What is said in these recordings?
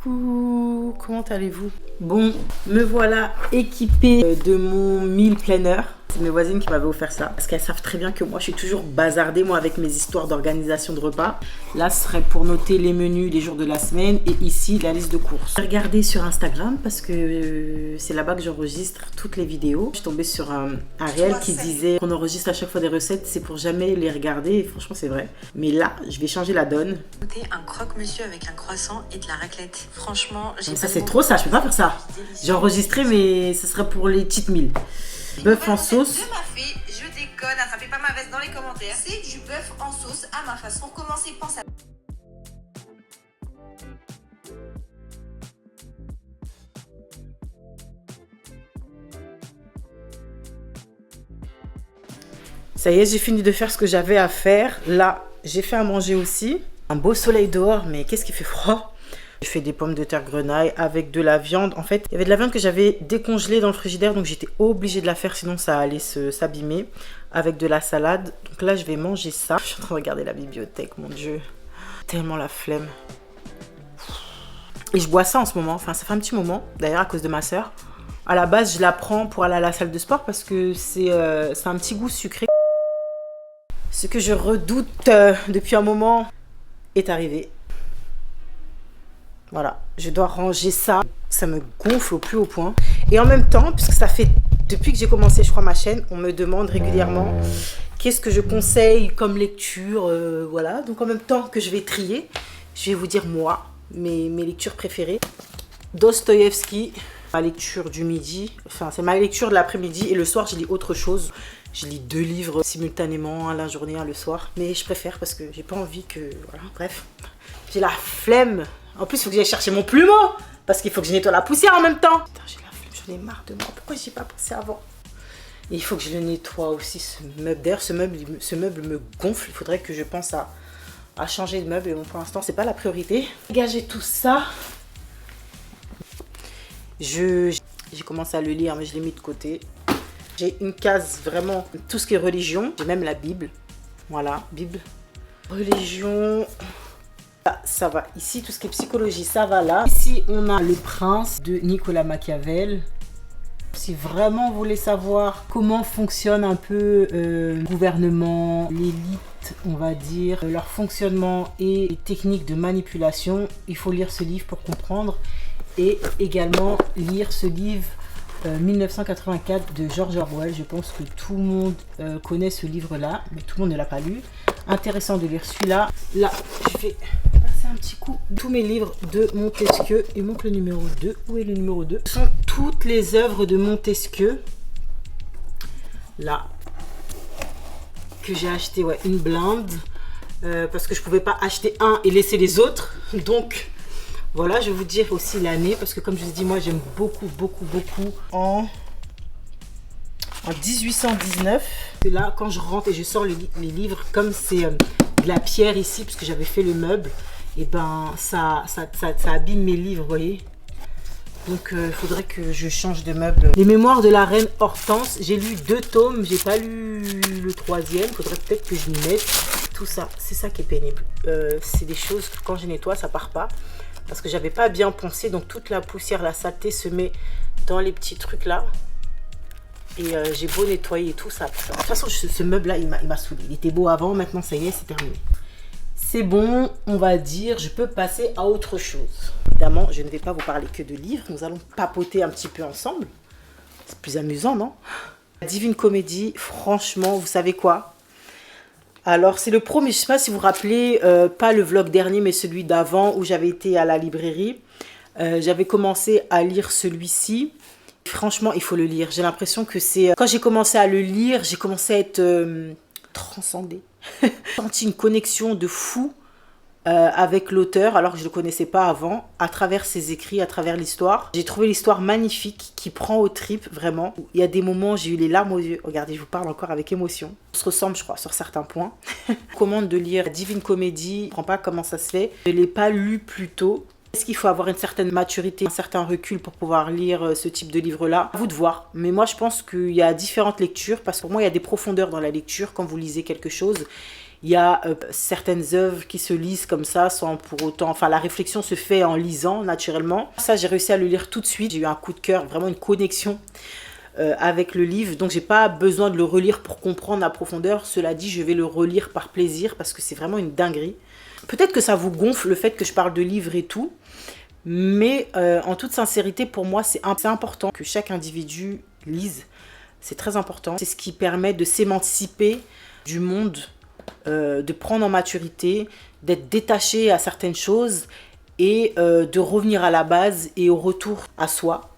Coucou, comment allez-vous? Bon, me voilà équipée de mon meal planner. C'est mes voisines qui m'avaient offert ça parce qu'elles savent très bien que moi je suis toujours bazardée avec mes histoires d'organisation de repas. Là ce serait pour noter les menus des jours de la semaine et ici la liste de courses. J'ai regardé sur Instagram parce que c'est là-bas que j'enregistre toutes les vidéos. Je suis tombée sur un réel qui disait qu'on enregistre à chaque fois des recettes, c'est pour jamais les regarder et franchement c'est vrai. Mais là je vais changer la donne. Un croque-monsieur avec un croissant et de la raclette. Franchement, j'ai ça c'est trop ça, je peux pas faire ça. J'ai enregistré mais ce serait pour les cheat meals. Bœuf en sauce. De ma fée, je déconne, attrapez pas ma veste dans les commentaires. C'est du bœuf en sauce à ma façon. Commencez, pensez à... Ça y est, j'ai fini de faire ce que j'avais à faire. Là, j'ai fait à manger aussi. Un beau soleil dehors, mais qu'est-ce qui fait froid? J'ai fait des pommes de terre grenaille avec de la viande. En fait, il y avait de la viande que j'avais décongelée dans le frigidaire, donc j'étais obligée de la faire, sinon ça allait s'abîmer. Avec de la salade. Donc là, je vais manger ça. Je suis en train de regarder la bibliothèque, mon Dieu. Tellement la flemme. Et je bois ça en ce moment. Enfin, ça fait un petit moment, d'ailleurs, à cause de ma soeur. À la base, je la prends pour aller à la salle de sport parce que c'est un petit goût sucré. Ce que je redoute depuis un moment est arrivé. Voilà, je dois ranger ça. Ça me gonfle au plus haut point. Et en même temps, puisque ça fait depuis que j'ai commencé, je crois, ma chaîne, on me demande régulièrement qu'est-ce que je conseille comme lecture. Voilà, donc en même temps que je vais trier, je vais vous dire moi, mes lectures préférées. Dostoïevski, ma lecture du midi. Enfin, c'est ma lecture de l'après-midi. Et le soir, je lis autre chose. Je lis 2 livres simultanément, un la journée, un le soir. Mais je préfère parce que j'ai pas envie que... Voilà, bref. J'ai la flemme. En plus, il faut que j'aille chercher mon plumeau. Parce qu'il faut que je nettoie la poussière en même temps. Putain, j'ai la flemme, j'en ai marre de moi. Pourquoi j'y ai pas pensé avant? Et il faut que je le nettoie aussi, ce meuble. D'ailleurs, ce meuble me gonfle. Il faudrait que je pense à changer de meuble. Et bon, pour l'instant, c'est pas la priorité. Dégager tout ça. J'ai commencé à le lire, mais je l'ai mis de côté. J'ai une case vraiment tout ce qui est religion. J'ai même la Bible. Voilà, Bible. Religion. Là, ça va. Ici, tout ce qui est psychologie, ça va là. Ici, on a Le Prince de Nicolas Machiavel. Si vraiment vous voulez savoir comment fonctionne un peu le gouvernement, l'élite, on va dire, leur fonctionnement et les techniques de manipulation, il faut lire ce livre pour comprendre. Et également lire ce livre 1984 de George Orwell. Je pense que tout le monde connaît ce livre-là, mais tout le monde ne l'a pas lu. Intéressant de lire celui-là. Là, je vais passer un petit coup. Tous mes livres de Montesquieu. Il manque le numéro 2. Où est le numéro 2? Ce sont toutes les œuvres de Montesquieu. Là. Que j'ai acheté, ouais, une blinde. Parce que je ne pouvais pas acheter un et laisser les autres. Donc... Voilà, je vais vous dire aussi l'année, parce que comme je vous ai dit, moi j'aime beaucoup. En 1819, c'est là, quand je rentre et je sors les livres, comme c'est de la pierre ici, puisque j'avais fait le meuble, et ben ça abîme mes livres, vous voyez. Donc il faudrait que je change de meuble. Les mémoires de la reine Hortense, j'ai lu 2 tomes, j'ai pas lu le 3e, il faudrait peut-être que je m'y mette. Tout ça, c'est ça qui est pénible. C'est des choses que quand je nettoie, ça part pas. Parce que j'avais pas bien pensé, donc toute la poussière, la saleté se met dans les petits trucs là. Et j'ai beau nettoyer et tout ça. De toute façon, ce meuble là, il m'a saoulé. Il était beau avant, maintenant ça y est, c'est terminé. C'est bon, on va dire, je peux passer à autre chose. Évidemment, je ne vais pas vous parler que de livres. Nous allons papoter un petit peu ensemble. C'est plus amusant, non? Divine Comédie, franchement, vous savez quoi? Alors, c'est le premier, je ne sais pas si vous vous rappelez, pas le vlog dernier, mais celui d'avant où j'avais été à la librairie. J'avais commencé à lire celui-ci. Franchement, il faut le lire. J'ai l'impression que c'est... Quand j'ai commencé à le lire, j'ai commencé à être transcendée. J'ai senti une connexion de fou avec l'auteur, alors que je ne le connaissais pas avant, à travers ses écrits, à travers l'histoire. J'ai trouvé l'histoire magnifique, qui prend aux tripes, vraiment. Il y a des moments, j'ai eu les larmes aux yeux. Regardez, je vous parle encore avec émotion. On se ressemble, je crois, sur certains points. Je recommande de lire Divine Comédie. Je ne comprends pas comment ça se fait. Je ne l'ai pas lu plus tôt. Est-ce qu'il faut avoir une certaine maturité, un certain recul pour pouvoir lire ce type de livre-là? À vous de voir. Mais moi, je pense qu'il y a différentes lectures, parce que pour moi, il y a des profondeurs dans la lecture quand vous lisez quelque chose. Il y a certaines œuvres qui se lisent comme ça, sans pour autant... Enfin, la réflexion se fait en lisant, naturellement. Ça, j'ai réussi à le lire tout de suite. J'ai eu un coup de cœur, vraiment une connexion avec le livre. Donc, j'ai pas besoin de le relire pour comprendre la profondeur. Cela dit, je vais le relire par plaisir parce que c'est vraiment une dinguerie. Peut-être que ça vous gonfle le fait que je parle de livres et tout. Mais en toute sincérité, pour moi, c'est important que chaque individu lise. C'est très important. C'est ce qui permet de s'émanciper du monde, de prendre en maturité, d'être détaché à certaines choses et de revenir à la base et au retour à soi.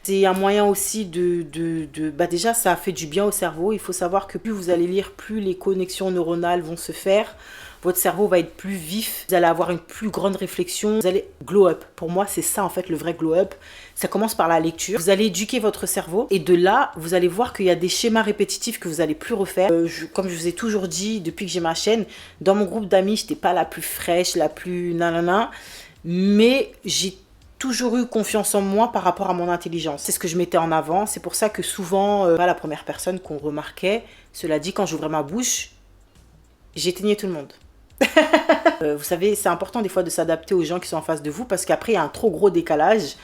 C'est un moyen aussi déjà, ça fait du bien au cerveau. Il faut savoir que plus vous allez lire, plus les connexions neuronales vont se faire. Votre cerveau va être plus vif, vous allez avoir une plus grande réflexion, vous allez glow up. Pour moi, c'est ça en fait le vrai glow up. Ça commence par la lecture. Vous allez éduquer votre cerveau et de là, vous allez voir qu'il y a des schémas répétitifs que vous n'allez plus refaire. Comme je vous ai toujours dit depuis que j'ai ma chaîne, dans mon groupe d'amis, je n'étais pas la plus fraîche, la plus nanana, mais j'ai toujours eu confiance en moi par rapport à mon intelligence. C'est ce que je mettais en avant. C'est pour ça que souvent, pas la première personne qu'on remarquait. Cela dit, quand j'ouvrais ma bouche, j'éteignais tout le monde. Vous savez, c'est important des fois de s'adapter aux gens qui sont en face de vous parce qu'après il y a un trop gros décalage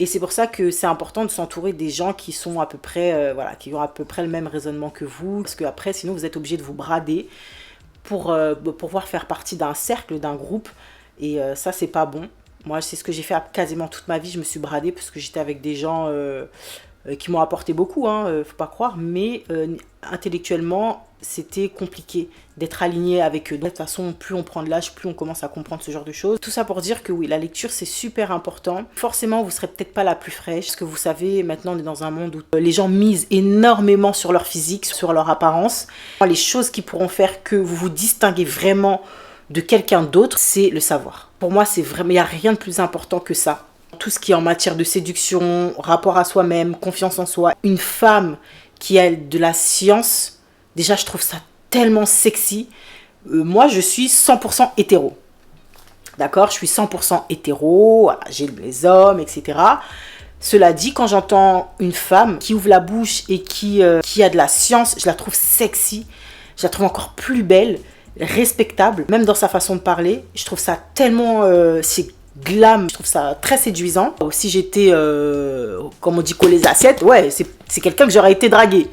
et c'est pour ça que c'est important de s'entourer des gens qui sont à peu près voilà, qui ont à peu près le même raisonnement que vous, parce que après sinon vous êtes obligé de vous brader pour pouvoir faire partie d'un cercle, d'un groupe, et ça c'est pas bon. Moi c'est ce que j'ai fait quasiment toute ma vie, je me suis bradée parce que j'étais avec des gens qui m'ont apporté beaucoup, faut pas croire, mais intellectuellement c'était compliqué d'être aligné avec eux. De toute façon, plus on prend de l'âge, plus on commence à comprendre ce genre de choses. Tout ça pour dire que oui, la lecture c'est super important. Forcément, vous serez peut-être pas la plus fraîche, parce que vous savez, maintenant on est dans un monde où les gens misent énormément sur leur physique, sur leur apparence. Les choses qui pourront faire que vous vous distinguez vraiment de quelqu'un d'autre, c'est le savoir. Pour moi, c'est vraiment, il n'y a rien de plus important que ça. Tout ce qui est en matière de séduction, rapport à soi-même, confiance en soi. Une femme qui a de la science, déjà je trouve ça tellement sexy. Moi je suis 100% hétéro. D'accord, je suis 100% hétéro, voilà, j'aime les hommes, etc. Cela dit, quand j'entends une femme qui ouvre la bouche et qui a de la science, je la trouve sexy. Je la trouve encore plus belle, respectable, même dans sa façon de parler. Je trouve ça tellement... c'est glam, je trouve ça très séduisant. Si j'étais, comme on dit, collée assiettes, ouais, c'est quelqu'un que j'aurais été draguée.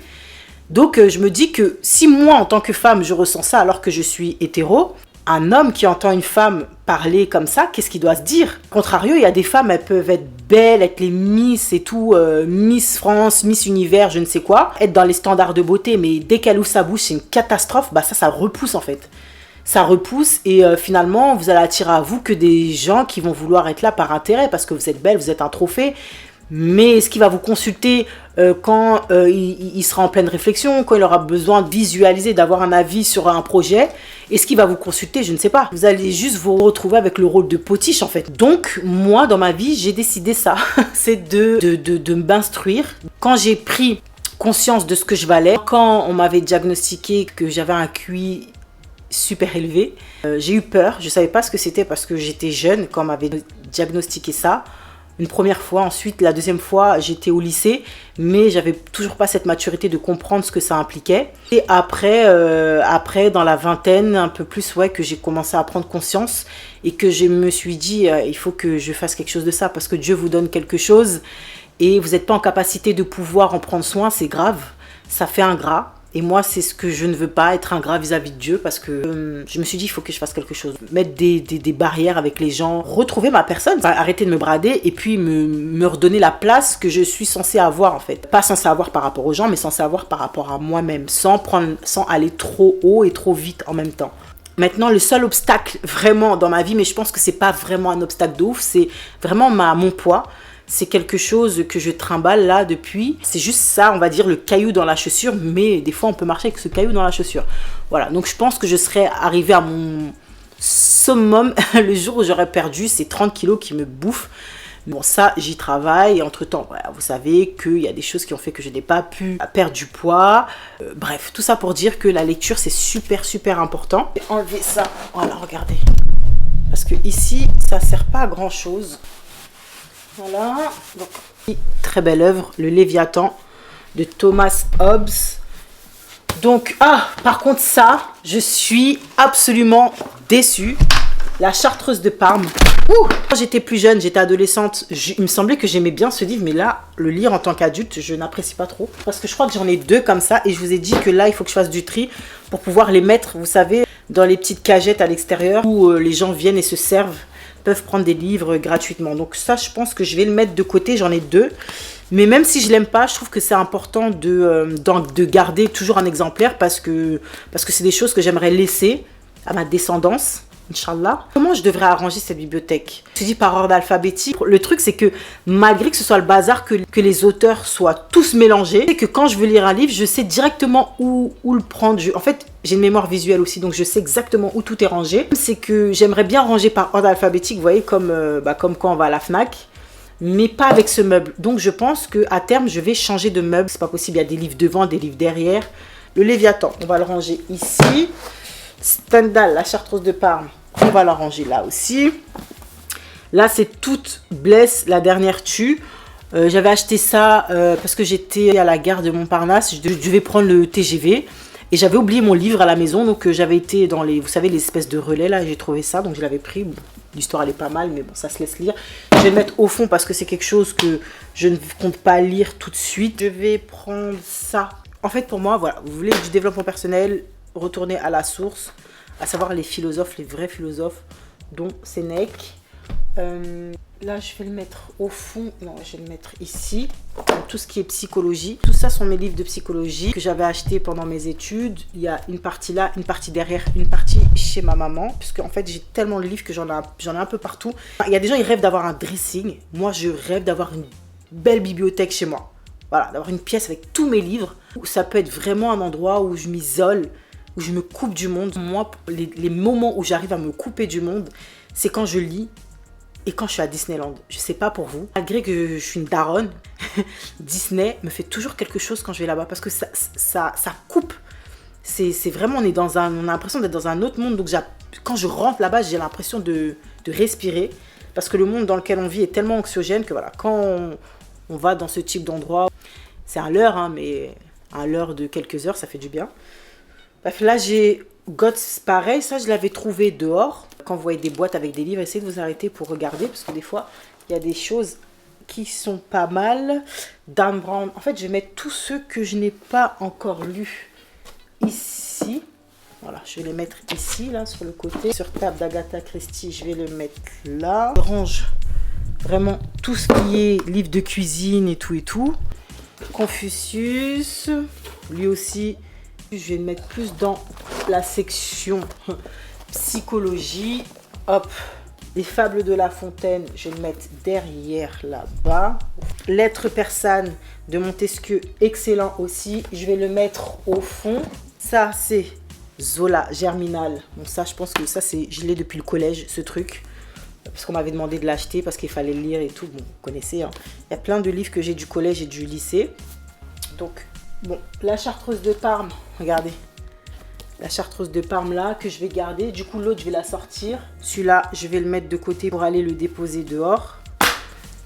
Donc je me dis que si moi en tant que femme je ressens ça alors que je suis hétéro, un homme qui entend une femme parler comme ça, qu'est-ce qu'il doit se dire? Contrario, il y a des femmes, elles peuvent être belles, être les Miss et tout, Miss France, Miss Univers, je ne sais quoi, être dans les standards de beauté, mais dès qu'elle ouvre sa bouche c'est une catastrophe, bah ça repousse en fait. Ça repousse et finalement vous allez attirer à vous que des gens qui vont vouloir être là par intérêt parce que vous êtes belle, vous êtes un trophée. Mais est-ce qu'il va vous consulter quand il sera en pleine réflexion, quand il aura besoin de visualiser, d'avoir un avis sur un projet? Est-ce qu'il va vous consulter? Je ne sais pas. Vous allez juste vous retrouver avec le rôle de potiche en fait. Donc moi dans ma vie j'ai décidé ça, c'est de m'instruire. Quand j'ai pris conscience de ce que je valais, quand on m'avait diagnostiqué que j'avais un QI super élevé, j'ai eu peur. Je ne savais pas ce que c'était parce que j'étais jeune quand on m'avait diagnostiqué ça. Une première fois, ensuite la deuxième fois j'étais au lycée, mais j'avais toujours pas cette maturité de comprendre ce que ça impliquait. Et après dans la vingtaine, un peu plus, ouais, que j'ai commencé à prendre conscience et que je me suis dit il faut que je fasse quelque chose de ça parce que Dieu vous donne quelque chose et vous n'êtes pas en capacité de pouvoir en prendre soin, c'est grave, ça fait ingrat. Et moi, c'est ce que je ne veux pas, être ingrat vis-à-vis de Dieu, parce que je me suis dit, il faut que je fasse quelque chose. Mettre des barrières avec les gens, retrouver ma personne, arrêter de me brader et puis me redonner la place que je suis censée avoir en fait. Pas censée avoir par rapport aux gens, mais censée avoir par rapport à moi-même, sans aller trop haut et trop vite en même temps. Maintenant, le seul obstacle vraiment dans ma vie, mais je pense que c'est pas vraiment un obstacle de ouf, c'est vraiment mon poids. C'est quelque chose que je trimballe là depuis. C'est juste ça, on va dire, le caillou dans la chaussure. Mais des fois, on peut marcher avec ce caillou dans la chaussure. Voilà, donc je pense que je serais arrivée à mon summum le jour où j'aurais perdu ces 30 kilos qui me bouffent. Bon, ça, j'y travaille. Entre-temps, voilà, vous savez qu'il y a des choses qui ont fait que je n'ai pas pu perdre du poids. Bref, tout ça pour dire que la lecture, c'est super, super important. Je vais enlever ça. Voilà, regardez. Parce que ici, ça ne sert pas à grand-chose. Voilà, donc très belle œuvre, le Léviathan de Thomas Hobbes. Donc, par contre ça, je suis absolument déçue. La Chartreuse de Parme. Quand j'étais plus jeune, j'étais adolescente, il me semblait que j'aimais bien ce livre, mais là, le lire en tant qu'adulte, je n'apprécie pas trop. Parce que je crois que j'en ai 2 comme ça, et je vous ai dit que là, il faut que je fasse du tri pour pouvoir les mettre, vous savez, dans les petites cagettes à l'extérieur, où les gens viennent et se servent, peuvent prendre des livres gratuitement. Donc ça, je pense que je vais le mettre de côté, j'en ai 2. Mais même si je l'aime pas, je trouve que c'est important de garder toujours un exemplaire parce que c'est des choses que j'aimerais laisser à ma descendance. Inch'Allah. Comment je devrais arranger cette bibliothèque? Je dis par ordre alphabétique. Le truc, c'est que malgré que ce soit le bazar, que les auteurs soient tous mélangés, c'est que quand je veux lire un livre, je sais directement où le prendre. En fait, j'ai une mémoire visuelle aussi, donc je sais exactement où tout est rangé. C'est que j'aimerais bien ranger par ordre alphabétique, vous voyez, comme quand on va à la Fnac, mais pas avec ce meuble. Donc je pense qu'à terme, je vais changer de meuble. C'est pas possible, il y a des livres devant, des livres derrière. Le Léviathan, on va le ranger ici. Stendhal, la Chartreuse de Parme. On va la ranger là aussi. Là, c'est toute Blesse, la dernière tue. J'avais acheté ça parce que j'étais à la gare de Montparnasse. Je devais prendre le TGV. Et j'avais oublié mon livre à la maison. Donc, j'avais été dans les, vous savez, les espèces de relais là. J'ai trouvé ça. Donc, je l'avais pris. Bon, l'histoire, elle est pas mal. Mais bon, ça se laisse lire. Je vais le mettre au fond parce que c'est quelque chose que je ne compte pas lire tout de suite. Je vais prendre ça. En fait, pour moi, voilà. Vous voulez du développement personnel, retournez à la source. À savoir les philosophes, les vrais philosophes, dont Sénèque. Là, je vais le mettre au fond. Non, je vais le mettre ici. Donc, tout ce qui est psychologie. Tout ça sont mes livres de psychologie que j'avais achetés pendant mes études. Il y a une partie là, une partie derrière, une partie chez ma maman. Puisque en fait, j'ai tellement de livres que j'en ai un peu partout. Il y a des gens, ils rêvent d'avoir un dressing. Moi, je rêve d'avoir une belle bibliothèque chez moi. Voilà, d'avoir une pièce avec tous mes livres. Ça peut être vraiment un endroit où je m'isole, où je me coupe du monde. Moi, les moments où j'arrive à me couper du monde, c'est quand je lis et quand je suis à Disneyland. Je sais pas pour vous, malgré que je suis une daronne, Disney me fait toujours quelque chose quand je vais là-bas parce que ça coupe. C'est vraiment, on a l'impression d'être dans un autre monde. Donc quand je rentre là-bas, j'ai l'impression de respirer parce que le monde dans lequel on vit est tellement anxiogène que voilà, quand on va dans ce type d'endroit, c'est à l'heure, hein, mais à l'heure de quelques heures, ça fait du bien. Bref, là, j'ai Guts, pareil. Ça, je l'avais trouvé dehors. Quand vous voyez des boîtes avec des livres, essayez de vous arrêter pour regarder. Parce que des fois, il y a des choses qui sont pas mal. Dan Brown. En fait, je vais mettre tous ceux que je n'ai pas encore lus ici. Voilà, je vais les mettre ici, là, sur le côté. Sur table d'Agatha Christie, je vais le mettre là. Je range vraiment tout ce qui est livre de cuisine et tout et tout. Confucius, lui aussi. Je vais le mettre plus dans la section psychologie. Hop, les fables de La Fontaine, je vais le mettre derrière là-bas. Lettres persanes de Montesquieu, excellent aussi. Je vais le mettre au fond. Ça, c'est Zola, Germinal. Bon, ça, je pense que ça, je l'ai depuis le collège, ce truc. Parce qu'on m'avait demandé de l'acheter parce qu'il fallait le lire et tout. Bon, vous connaissez, hein. Il y a plein de livres que j'ai du collège et du lycée. Donc, bon, la Chartreuse de Parme, regardez. La Chartreuse de Parme là, que je vais garder. Du coup, l'autre, je vais la sortir. Celui-là, je vais le mettre de côté pour aller le déposer dehors.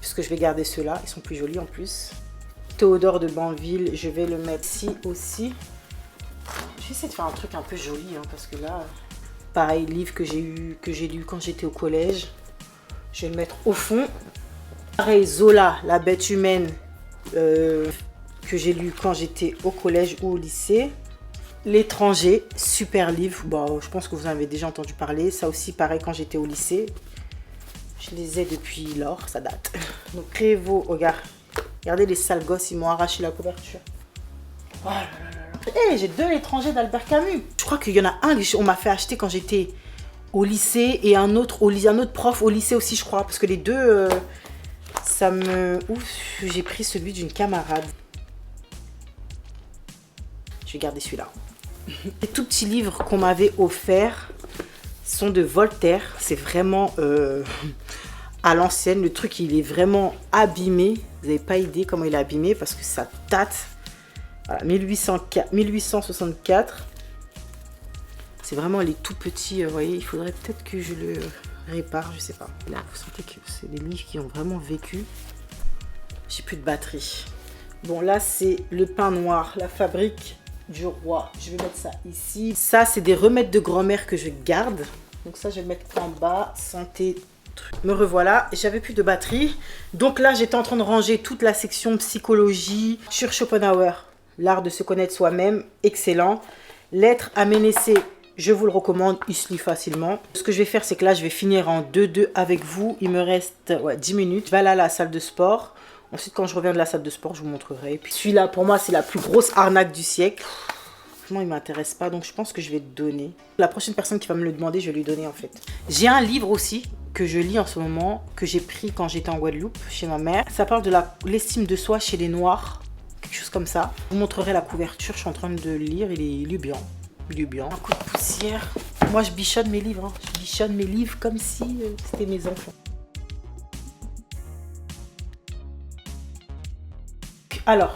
Puisque je vais garder ceux-là. Ils sont plus jolis en plus. Théodore de Banville, je vais le mettre ici aussi. Je vais essayer de faire un truc un peu joli, hein, parce que là... Pareil, livre que j'ai lu quand j'étais au collège. Je vais le mettre au fond. Pareil, Zola, La Bête humaine, que j'ai lu quand j'étais au collège ou au lycée. L'étranger, super livre. Bon, je pense que vous en avez déjà entendu parler. Ça aussi, pareil, quand j'étais au lycée. Je les ai depuis lors, ça date. Donc, Prévost, regarde. Regardez les sales gosses, ils m'ont arraché la couverture. Oh là là là. Hey, j'ai 2 étrangers d'Albert Camus. Je crois qu'il y en a un, on m'a fait acheter quand j'étais au lycée et un autre prof au lycée aussi, je crois. Parce que les deux, ça me... Ouf, j'ai pris celui d'une camarade. Je vais garder celui-là. Les tout petits livres qu'on m'avait offerts sont de Voltaire. C'est vraiment à l'ancienne. Le truc, il est vraiment abîmé. Vous n'avez pas idée comment il est abîmé parce que ça date. Voilà, 1864. C'est vraiment les tout petits. Vous voyez, il faudrait peut-être que je le répare. Je sais pas. Là, vous sentez que c'est des livres qui ont vraiment vécu. J'ai plus de batterie. Bon, là, c'est Le Pain Noir. La fabrique du roi. Je vais mettre ça ici. Ça, c'est des remèdes de grand-mère que je garde. Donc ça, je vais le mettre en bas. Santé, truc. Me revoilà. J'avais plus de batterie. Donc là, j'étais en train de ranger toute la section psychologie sur Schopenhauer. L'art de se connaître soi-même. Excellent. L'être à Ménécée. Je vous le recommande, il se lit facilement. Ce que je vais faire, c'est que là, je vais finir en 2-2 avec vous. Il me reste 10 minutes. Je vais aller à la salle de sport. Ensuite, quand je reviens de la salle de sport, je vous montrerai. Puis celui-là, pour moi, c'est la plus grosse arnaque du siècle. Franchement, il ne m'intéresse pas, donc je pense que je vais le donner. La prochaine personne qui va me le demander, je vais lui donner en fait. J'ai un livre aussi que je lis en ce moment, que j'ai pris quand j'étais en Guadeloupe, chez ma mère. Ça parle de l'estime de soi chez les Noirs, quelque chose comme ça. Je vous montrerai la couverture, je suis en train de le lire, il est bien. Il est bien. Un coup de poussière. Moi, je bichonne mes livres. Hein. Je bichonne mes livres comme si c'était mes enfants. Alors,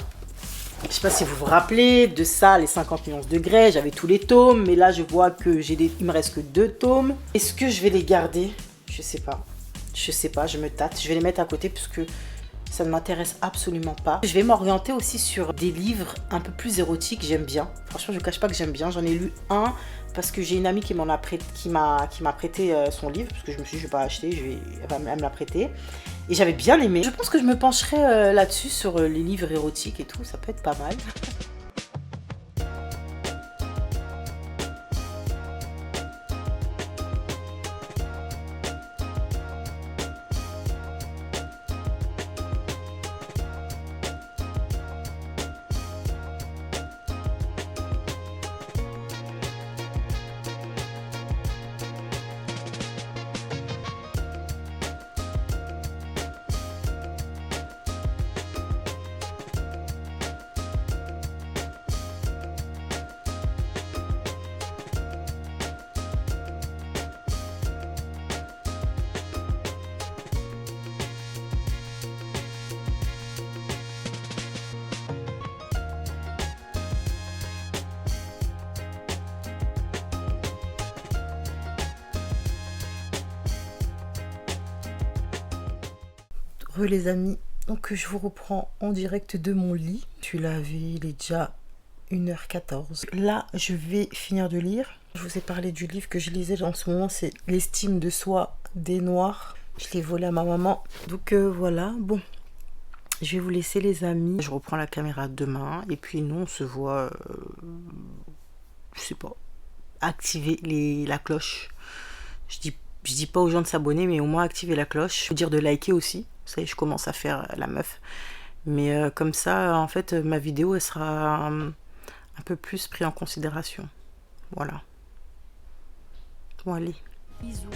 je ne sais pas si vous vous rappelez de ça, les 50 nuances de Grey. J'avais tous les tomes, mais là, je vois que il me reste que 2 tomes. Est-ce que je vais les garder? Je sais pas. Je sais pas, je me tâte. Je vais les mettre à côté parce que ça ne m'intéresse absolument pas. Je vais m'orienter aussi sur des livres un peu plus érotiques, j'aime bien. Franchement, je ne cache pas que j'aime bien. J'en ai lu un parce que j'ai une amie qui m'a prêté son livre, parce que je me suis dit, je ne vais pas acheter, elle me l'a prêté. Et j'avais bien aimé. Je pense que je me pencherai là-dessus, sur les livres érotiques et tout, ça peut être pas mal. Les amis, donc je vous reprends en direct de mon lit. Tu l'as vu, il est déjà 1h14. Là, je vais finir de lire. Je vous ai parlé du livre que je lisais en ce moment, c'est L'estime de soi des Noirs. Je l'ai volé à ma maman. Donc voilà, bon. Je vais vous laisser les amis. Je reprends la caméra demain. Et puis nous, on se voit, je sais pas, activer la cloche. Je dis pas aux gens de s'abonner, mais au moins activer la cloche. Je veux dire de liker aussi. Ça y est, je commence à faire la meuf. Mais comme ça, en fait, ma vidéo, elle sera un peu plus prise en considération. Voilà. Bon, allez. Bisous.